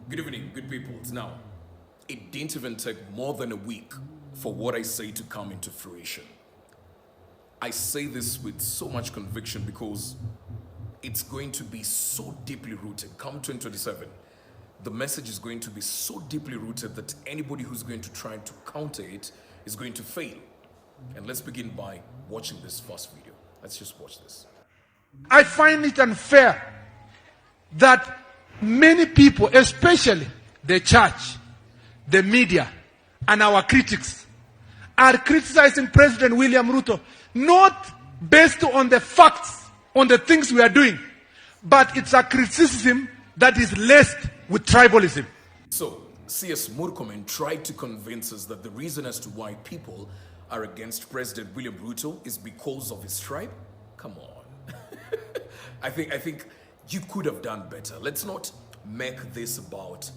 Good evening, good people. Now, it didn't even take more than a week for what I say to come into fruition. I say this with so much conviction because it's going to be so deeply rooted. Come 2027, the message is going to be so deeply rooted that anybody who's going to try to counter it is going to fail. And let's begin by watching this first video. Let's just watch this. I find it unfair that many people, especially the church, the media, and our critics, are criticizing President William Ruto, not based on the facts, on the things we are doing, but it's a criticism that is laced with tribalism. So, CS Murkomen tried to convince us that the reason as to why people are against President William Ruto is because of his tribe? Come on. I think you could have done better. Let's not make this about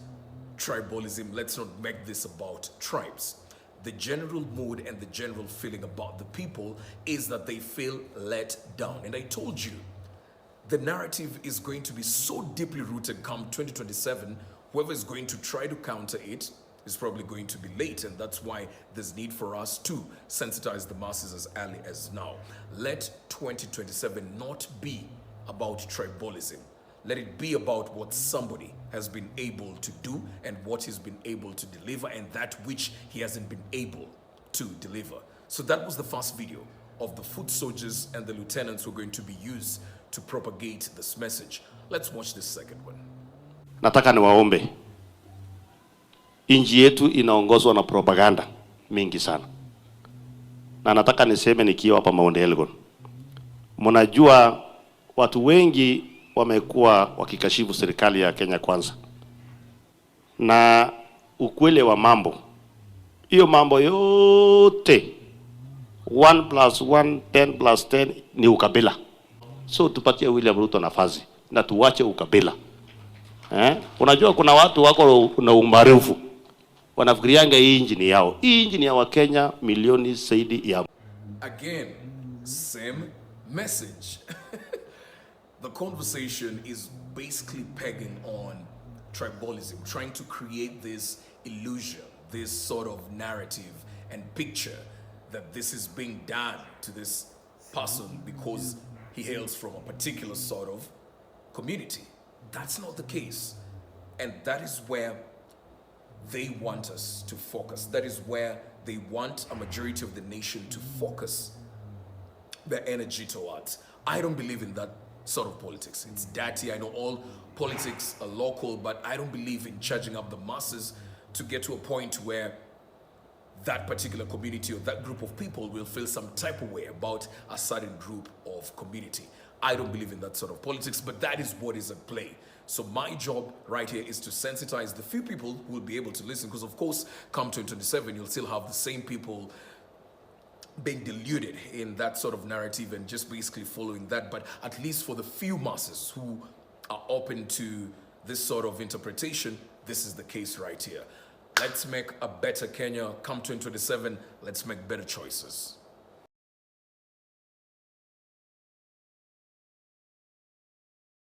tribalism. Let's not make this about tribes. The general mood and the general feeling about the people is that they feel let down. And I told you, the narrative is going to be so deeply rooted come 2027, whoever is going to try to counter it is probably going to be late, and that's why there's need for us to sensitize the masses as early as now. Let 2027 not be about tribalism. Let it be about what somebody has been able to do and what he's been able to deliver and that which he hasn't been able to deliver. So that was the first video of the foot soldiers and the lieutenants who are going to be used to propagate this message. Let's watch this second one. Nataka niwaombe. Inji yetu inaongozwa na propaganda mingi sana. Na nataka niseme nikiwa hapa Mount Elgon. Mnajua watu wengi wamekuwa wakikashifu serikali ya Kenya Kwanza. Na ukweli wa mambo, hiyo mambo yote 1 + 1 10 + 10 ni ukabila. So tupatie William Ruto nafasi na tuwache ukabila. Unajua kuna watu wako na umaarufu wanafikirianga hii inji ni yao. Hii inji ni ya Wakenya milioni zaidi ya. Again, same message. The conversation is basically pegging on tribalism, trying to create this illusion, this sort of narrative and picture that this is being done to this person because he hails from a particular sort of community. That's not the case. And that is where they want us to focus. That is where they want a majority of the nation to focus their energy towards. I don't believe in that sort of politics. It's dirty. I know all politics are local, but I don't believe in charging up the masses to get to a point where that particular community or that group of people will feel some type of way about a certain group of community. I don't believe in that sort of politics, but that is what is at play. So my job right here is to sensitize the few people who will be able to listen, because of course, come 2027, you'll still have the same people being deluded in that sort of narrative and just basically following that. But at least for the few masses who are open to this sort of interpretation, this is the case right here. Let's make a better Kenya. Come 2027, let's make better choices.